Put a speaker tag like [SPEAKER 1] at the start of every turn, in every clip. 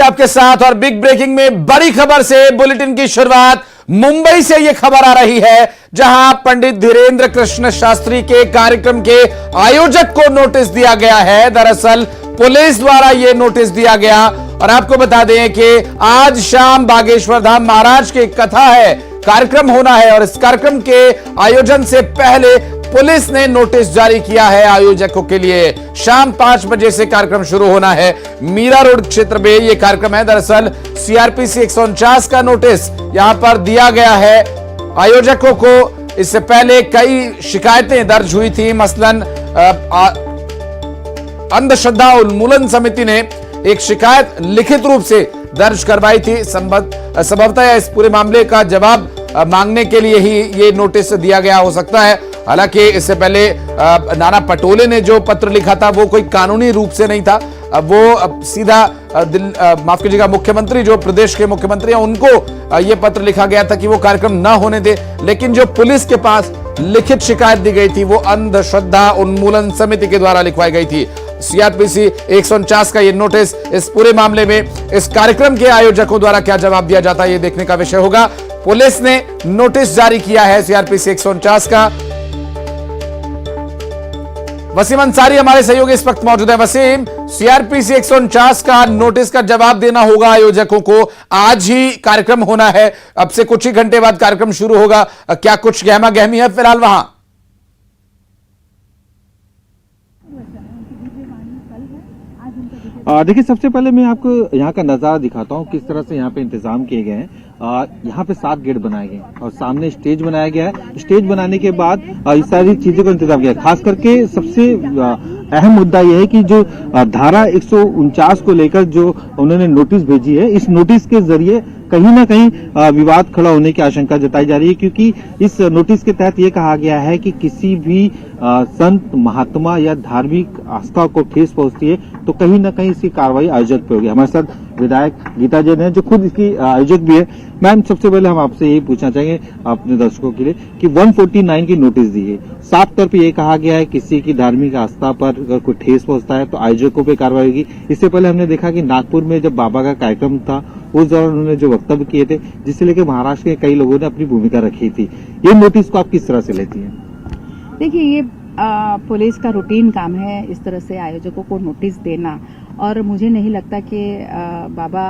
[SPEAKER 1] आपके साथ और बिग ब्रेकिंग में बड़ी खबर से बुलेटिन की शुरुआत मुंबई से यह खबर आ रही है, जहां पंडित धीरेन्द्र कृष्ण शास्त्री के कार्यक्रम के आयोजक को नोटिस दिया गया है। दरअसल पुलिस द्वारा यह नोटिस दिया गया और आपको बता दें कि आज शाम बागेश्वर धाम महाराज की कथा है, कार्यक्रम होना है और इस कार्यक्रम के आयोजन से पहले पुलिस ने नोटिस जारी किया है आयोजकों के लिए। शाम 5 बजे से कार्यक्रम शुरू होना है। मीरा रोड क्षेत्र में यह कार्यक्रम है। दरअसल सीआरपीसी 149 का नोटिस यहां पर दिया गया है आयोजकों को। इससे पहले कई शिकायतें दर्ज हुई थी, मसलन अंधश्रद्धा उन्मूलन समिति ने एक शिकायत लिखित रूप से दर्ज करवाई थी। संभवतः इस पूरे मामले का जवाब मांगने के लिए ही ये नोटिस दिया गया हो सकता है। हालांकि इससे पहले नाना पटोले ने जो पत्र लिखा था वो कोई कानूनी रूप से नहीं था, वो सीधा माफ कीजिएगा मुख्यमंत्री, जो प्रदेश के मुख्यमंत्री हैं, उनको ये पत्र लिखा गया था कि वो कार्यक्रम ना होने दे। लेकिन जो पुलिस के पास लिखित शिकायत दी गई थी वो अंधश्रद्धा उन्मूलन समिति के द्वारा लिखवाई गई थी। सीआरपीसी 149 का ये नोटिस, इस पूरे मामले में इस कार्यक्रम के आयोजकों द्वारा क्या जवाब दिया जाता है ये देखने का विषय होगा। पुलिस ने नोटिस जारी किया है सीआरपीसी 149 का। वसीम अंसारी हमारे सहयोगी इस वक्त मौजूद है। वसीम, सीआरपीसी 149 का नोटिस का जवाब देना होगा आयोजकों को। आज ही कार्यक्रम होना है, अब से कुछ ही घंटे बाद कार्यक्रम शुरू होगा। क्या कुछ गहमा गहमी है फिलहाल वहां?
[SPEAKER 2] देखिए, सबसे पहले मैं आपको यहाँ का नजारा दिखाता हूँ, किस तरह से यहाँ पे इंतजाम किए गए हैं। यहाँ पे 7 गेट बनाए गए हैं और सामने स्टेज बनाया गया है। स्टेज बनाने के बाद इस सारी चीजों का इंतजाम किया है। खास करके सबसे अहम मुद्दा यह है कि जो धारा 149 को लेकर जो उन्होंने नोटिस भेजी है, इस नोटिस के जरिए कहीं ना कहीं विवाद खड़ा होने की आशंका जताई जा रही है, क्योंकि इस नोटिस के तहत ये कहा गया है कि किसी भी संत महात्मा या धार्मिक आस्था को ठेस पहुंचती है तो कहीं ना कहीं इसकी कार्रवाई आयोजक पे होगी। हमारे साथ विधायक गीता जैन है जो खुद इसकी आयोजक भी है। मैम, सबसे पहले हम आपसे यही पूछना चाहेंगे अपने दर्शकों के लिए कि 149 की नोटिस दी है, साफ तौर पे ये कहा गया है किसी की धार्मिक आस्था पर अगर कोई ठेस पहुंचता है तो आयोजकों पे कार्रवाई होगी। इससे पहले हमने देखा कि नागपुर में जब बाबा का कार्यक्रम था उस दौरान उन्होंने जो वक्तव्य किए थे, जिससे लेकर महाराष्ट्र के कई लोगों ने अपनी भूमिका रखी थी। ये नोटिस को आप किस तरह से लेती हैं?
[SPEAKER 3] देखिए, ये पुलिस का रूटीन काम है इस तरह से आयोजकों को नोटिस देना, और मुझे नहीं लगता कि बाबा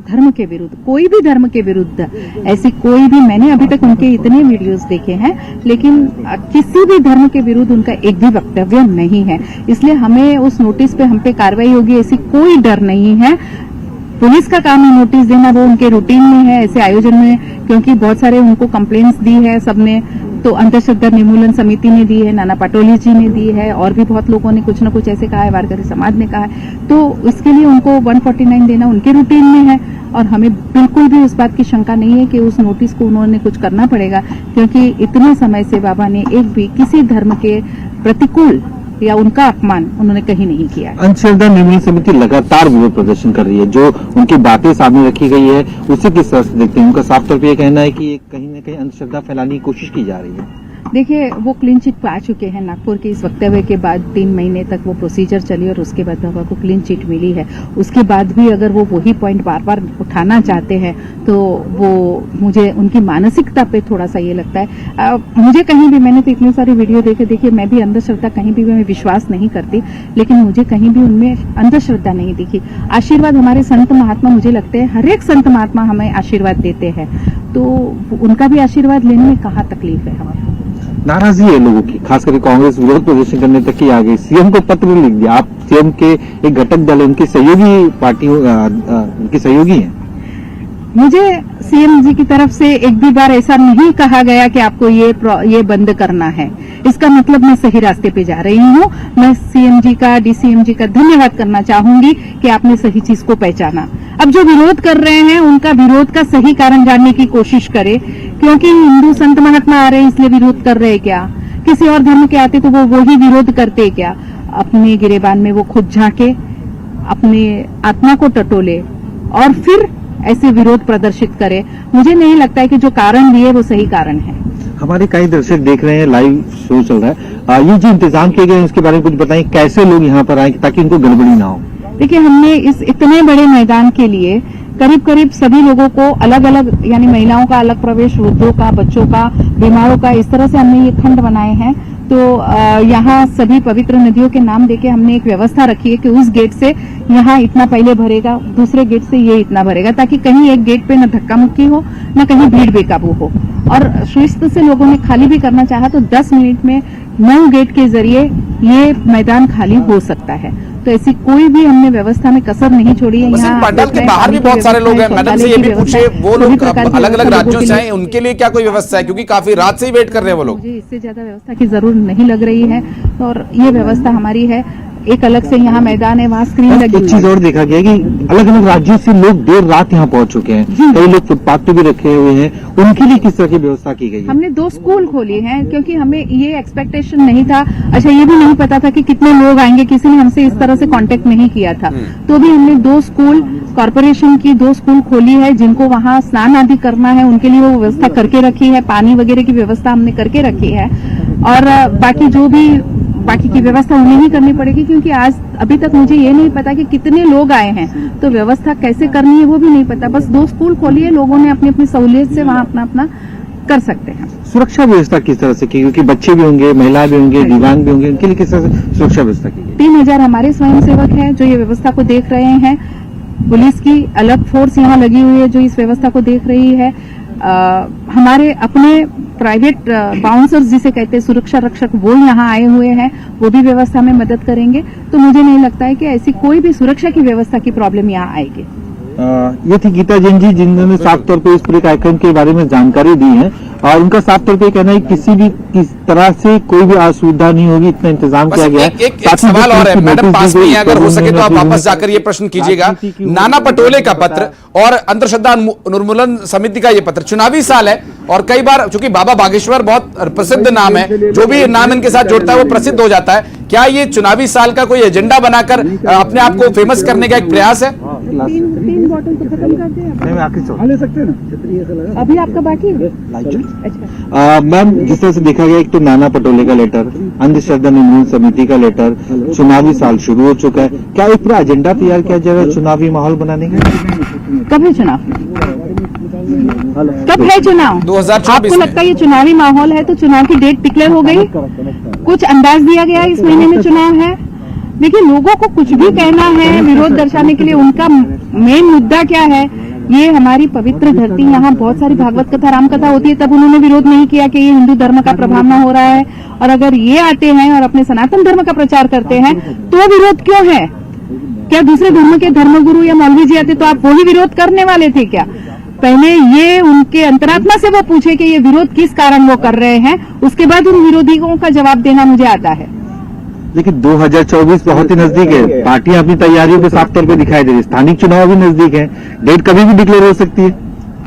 [SPEAKER 3] धर्म के विरुद्ध, कोई भी धर्म के विरुद्ध ऐसी कोई भी, मैंने अभी तक उनके इतने वीडियोस देखे हैं, लेकिन किसी भी धर्म के विरुद्ध उनका एक भी वक्तव्य नहीं है। इसलिए हमें उस नोटिस पे हम पे कार्रवाई होगी ऐसी कोई डर नहीं है। पुलिस का काम है नोटिस देना, वो उनके रूटीन में है ऐसे आयोजन में, क्योंकि बहुत सारे उनको कंप्लेंट्स दी है सबने, तो अंधश्रद्धा निर्मूलन समिति ने दी है, नाना पटोले जी ने दी है, और भी बहुत लोगों ने कुछ न कुछ ऐसे कहा है, वारकरी समाज ने कहा है। तो इसके लिए उनको 149 देना उनके रूटीन में है और हमें बिल्कुल भी उस बात की शंका नहीं है कि उस नोटिस को उन्होंने कुछ करना पड़ेगा, क्योंकि इतने समय से बाबा ने एक भी किसी धर्म के प्रतिकूल या उनका अपमान उन्होंने कहीं नहीं किया।
[SPEAKER 2] अंधश्रद्धा निर्मूलन समिति लगातार विरोध प्रदर्शन कर रही है, जो उनकी बातें सामने रखी गई है उसी किस तरह से देखते हैं? उनका साफ तौर पे ये कहना है कि कहीं न कहीं अंधश्रद्धा फैलाने की कोशिश की जा रही है।
[SPEAKER 3] देखिए, वो क्लीन चिट पा चुके हैं। नागपुर के इस वक्तव्य के बाद 3 महीने तक वो प्रोसीजर चली और उसके बाद बाबा को क्लीन चिट मिली है। उसके बाद भी अगर वो वही पॉइंट बार बार उठाना चाहते हैं तो वो, मुझे उनकी मानसिकता पे थोड़ा सा ये लगता है। मुझे कहीं भी, मैंने तो इतने सारे वीडियो देखे, देखिए मैं भी अंधश्रद्धा कहीं भी मैं विश्वास नहीं करती, लेकिन मुझे कहीं भी उनमें अंधश्रद्धा नहीं दिखी। आशीर्वाद हमारे संत महात्मा, मुझे लगते हैं हर एक संत महात्मा हमें आशीर्वाद देते हैं, तो उनका भी आशीर्वाद लेने में कहाँ तकलीफ है हमारे।
[SPEAKER 2] नाराजगी है लोगों की, खासकर कांग्रेस विरोध प्रदर्शन करने तक की आ गई। सीएम को पत्र लिख दिया। आप सीएम के एक घटक दल है, उनकी सहयोगी पार्टी, उनकी सहयोगी हैं। मुझे
[SPEAKER 3] सीएम जी की तरफ से एक भी बार ऐसा नहीं कहा गया कि आपको ये बंद करना है। इसका मतलब मैं सही रास्ते पे जा रही हूँ। मैं सीएम जी का, डीसीएम जी का धन्यवाद करना चाहूंगी कि आपने सही चीज को पहचाना। अब जो विरोध कर रहे हैं उनका विरोध का सही कारण जानने की कोशिश करें, क्योंकि हिंदू संत महात्मा आ रहे हैं इसलिए विरोध कर रहे हैं क्या? किसी और धर्म के आते तो वो वही विरोध करते क्या? अपने गिरेबान में वो खुद झांके, अपने आत्मा को टटोले और फिर ऐसे विरोध प्रदर्शित करे। मुझे नहीं लगता है कि जो कारण दिए वो सही कारण है।
[SPEAKER 2] हमारे कई दर्शक देख रहे हैं, लाइव शो चल रहा है। ये जो इंतजाम किए गए हैं इसके बारे में कुछ बताएं, कैसे लोग यहाँ पर आए ताकि इनको गड़बड़ी ना हो?
[SPEAKER 3] देखिए, हमने इस इतने बड़े मैदान के लिए करीब करीब सभी लोगों को अलग अलग, यानी महिलाओं का अलग प्रवेश, वृद्धों का, बच्चों का, बीमारों का, इस तरह से हमने ये खंड बनाए हैं। तो यहाँ सभी पवित्र नदियों के नाम देके हमने एक व्यवस्था रखी है कि उस गेट से यहाँ इतना पहले भरेगा, दूसरे गेट से ये इतना भरेगा, ताकि कहीं एक गेट पे न धक्का मुक्की हो, न कहीं भीड़ बेकाबू हो। और शिस्त से लोगों ने खाली भी करना चाहा तो 10 मिनट में 9 गेट के जरिए ये मैदान खाली हो सकता है। तो ऐसी कोई भी हमने व्यवस्था में कसर नहीं छोड़ी है।
[SPEAKER 1] यहाँ पंडाल के बाहर भी बहुत सारे लोग हैं। मैडम से ये भी पूछे, वो लोग अलग अलग राज्यों से आए, उनके लिए क्या कोई व्यवस्था है? क्योंकि काफी रात से ही वेट कर रहे हैं वो लोग।
[SPEAKER 3] मुझे इससे ज्यादा व्यवस्था की जरूरत नहीं लग रही है, और ये व्यवस्था हमारी है। एक अलग से यहाँ मैदान है, वहाँ स्क्रीन लगी।
[SPEAKER 2] एक चीज और देखा गया कि अलग अलग राज्यों से लोग देर रात यहाँ पहुंच चुके हैं, कई लोग फुटपाथ पे भी रखे हुए हैं, उनके लिए किस तरह की व्यवस्था की गई है?
[SPEAKER 3] हमने 2 स्कूल खोली हैं, क्योंकि हमें ये एक्सपेक्टेशन नहीं था। अच्छा, ये भी नहीं पता था कि कितने लोग आएंगे, किसी ने हमसे इस तरह से कांटेक्ट नहीं किया था। तो भी हमने 2 स्कूल, कॉर्पोरेशन की 2 स्कूल खोली है, जिनको वहाँ स्नान आदि करना है उनके लिए वो व्यवस्था करके रखी है। पानी वगैरह की व्यवस्था हमने करके रखी है, और बाकी की व्यवस्था उन्हें ही करनी पड़ेगी, क्योंकि आज अभी तक मुझे ये नहीं पता कि कितने लोग आए हैं, तो व्यवस्था कैसे करनी है वो भी नहीं पता। बस 2 स्कूल खोली है, लोगों ने अपनी अपनी सहूलियत से वहाँ अपना अपना कर सकते हैं।
[SPEAKER 2] सुरक्षा व्यवस्था किस तरह से की? क्योंकि बच्चे भी होंगे, महिलाएं भी होंगे, दिव्यांग भी होंगे, उनके लिए किस तरह से सुरक्षा व्यवस्था की गई?
[SPEAKER 3] 3000 हमारे स्वयंसेवक हैं जो ये व्यवस्था को देख रहे हैं। पुलिस की अलग फोर्स यहाँ लगी हुई है जो इस व्यवस्था को देख रही है। हमारे अपने प्राइवेट बाउंसर्स जिसे कहते हैं, सुरक्षा रक्षक, वो यहाँ आए हुए हैं, वो भी व्यवस्था में मदद करेंगे। तो मुझे नहीं लगता है कि ऐसी कोई भी सुरक्षा की व्यवस्था की प्रॉब्लम यहाँ आएगी।
[SPEAKER 2] ये थी गीता जैन जी, जिन्होंने साफ तौर पे इस पूरे कार्यक्रम के बारे में जानकारी दी है, और उनका साफ तौर पे कहना है किसी भी किस तरह से कोई भी असुविधा नहीं होगी, इतना इंतजाम किया गया है।
[SPEAKER 1] एक सवाल और है मैडम, पास में है, अगर हो सके तो आप वापस जाकर ये प्रश्न कीजिएगा। नाना पटोले का पत्र और अंधश्रद्धा उन्मूलन समिति का ये पत्र, चुनावी साल है, और कई बार चूंकि बाबा बागेश्वर बहुत प्रसिद्ध नाम है, जो भी नाम इनके साथ जुड़ता है वो प्रसिद्ध हो जाता है। क्या ये चुनावी साल का कोई एजेंडा बनाकर अपने आप को फेमस करने का एक प्रयास है?
[SPEAKER 3] 3 बॉटल तो खत्म कर दे,
[SPEAKER 2] ले सकते हैं ना,
[SPEAKER 3] अभी आपका बाकी है। अच्छा,
[SPEAKER 2] मैम, जिस तरह से देखा गया, एक तो नाना पटोले का लेटर, अंधश्रद्धा उन्मूलन समिति का लेटर, चुनावी साल शुरू हो चुका है, क्या एक पूरा एजेंडा तैयार किया जाएगा चुनावी माहौल बनाने का?
[SPEAKER 3] कब है चुनाव? कब है चुनाव?
[SPEAKER 1] 2024
[SPEAKER 3] आपको लगता है ये चुनावी माहौल है तो चुनाव की डेट डिक्लेयर हो गई? कुछ अंदाज दिया गया इस महीने में चुनाव है? देखिए, लोगों को कुछ भी कहना है, विरोध दर्शाने के लिए, उनका मेन मुद्दा क्या है? ये हमारी पवित्र धरती, यहाँ बहुत सारी भागवत कथा, राम कथा होती है, तब उन्होंने विरोध नहीं किया कि ये हिंदू धर्म का प्रभावना हो रहा है। और अगर ये आते हैं और अपने सनातन धर्म का प्रचार करते हैं तो विरोध क्यों है? क्या दूसरे धर्म के धर्मगुरु या मौलवी जी आते तो आप वही विरोध करने वाले थे क्या? पहले ये उनके अंतरात्मा से वो पूछे कि ये विरोध किस कारण वो कर रहे हैं, उसके बाद उन विरोधियों का जवाब देना मुझे आता है।
[SPEAKER 2] लेकिन 2024 बहुत ही नजदीक है, पार्टियां अपनी तैयारियों को साफ तौर पे दिखाई दे रही है, स्थानिक चुनाव भी नजदीक है, डेट कभी भी डिक्लेयर हो सकती है।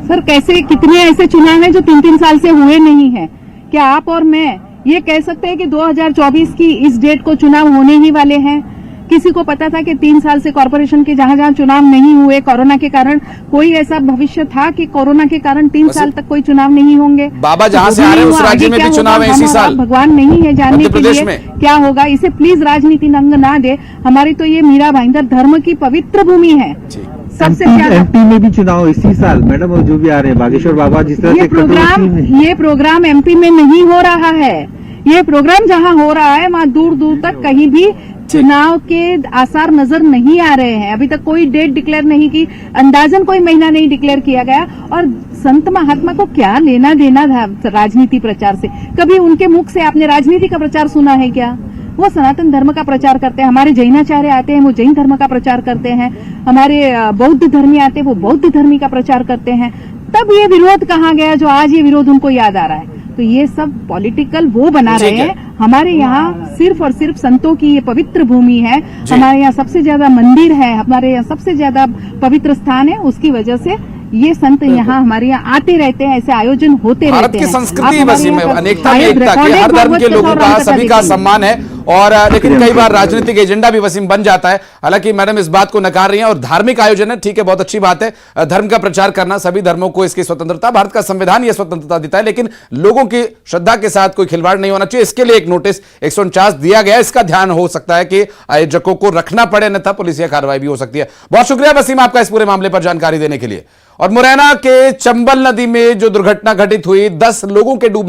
[SPEAKER 3] सर, कैसे, कितने ऐसे चुनाव हैं जो 3-3 साल से हुए नहीं है? क्या आप और मैं ये कह सकते हैं कि 2024 की इस डेट को चुनाव होने ही वाले हैं? किसी को पता था कि 3 साल से कॉर्पोरेशन के जहां जहां चुनाव नहीं हुए कोरोना के कारण, कोई ऐसा भविष्य था कि कोरोना के कारण 3 साल तक कोई चुनाव नहीं होंगे?
[SPEAKER 1] बाबा जहां से आ रहे हैं उस राज्य में भी चुनाव है इसी साल।
[SPEAKER 3] भगवान नहीं है जानने के लिए
[SPEAKER 1] में
[SPEAKER 3] क्या होगा। इसे प्लीज राजनीति रंग ना दे। हमारी तो ये मीरा भाईंदर धर्म की पवित्र भूमि है। सबसे ज्यादा
[SPEAKER 2] एमपी में भी चुनाव इसी साल, मैडम, और जो भी आ रहे हैं बागेश्वर बाबा, जिस तरह से
[SPEAKER 3] ये प्रोग्राम एमपी में नहीं हो रहा है। ये प्रोग्राम जहां हो रहा है वहां दूर दूर तक कहीं भी चुनाव के आसार नजर नहीं आ रहे हैं। अभी तक कोई डेट डिक्लेयर नहीं की, अंदाजन कोई महीना नहीं डिक्लेयर किया गया। और संत महात्मा को क्या लेना देना था राजनीति प्रचार से? कभी उनके मुख से आपने राजनीति का प्रचार सुना है क्या? वो सनातन धर्म का प्रचार करते हैं। हमारे जैनाचार्य आते हैं, वो जैन धर्म का प्रचार करते हैं। हमारे बौद्ध धर्मी आते हैं, वो बौद्ध धर्मी का प्रचार करते हैं। तब ये विरोध कहाँ गया जो आज ये विरोध उनको याद आ रहा है? तो ये सब पॉलिटिकल वो बना रहे हैं। हमारे यहाँ सिर्फ और सिर्फ संतों की ये पवित्र भूमि है। हमारे यहाँ सबसे ज्यादा मंदिर है, हमारे यहाँ सबसे ज्यादा पवित्र स्थान है। उसकी वजह से ये संत यहाँ हमारे यहाँ आते रहते हैं, ऐसे आयोजन होते रहते हैं।
[SPEAKER 1] भारत की संस्कृति वैसी में अनेकता में एकता की, हर धर्म के लोगों का, सभी का सम्मान है। और लेकिन कई बार राजनीतिक एजेंडा भी वसीम बन जाता है। हालांकि मैडम इस बात को नकार रही हैं और धार्मिक आयोजन है, ठीक है, बहुत अच्छी बात है, धर्म का प्रचार करना, सभी धर्मों को इसकी स्वतंत्रता, भारत का संविधान यह स्वतंत्रता देता है, लेकिन लोगों की श्रद्धा के साथ कोई खिलवाड़ नहीं होना चाहिए। इसके लिए एक नोटिस 149 दिया गया है, इसका ध्यान हो सकता है कि आयोजकों को रखना पड़े, अन्यथा पुलिस कार्रवाई भी हो सकती है। बहुत शुक्रिया वसीम आपका इस पूरे मामले पर जानकारी देने के लिए। और मुरैना के चंबल नदी में जो दुर्घटना घटित हुई, 10 लोगों के डूबने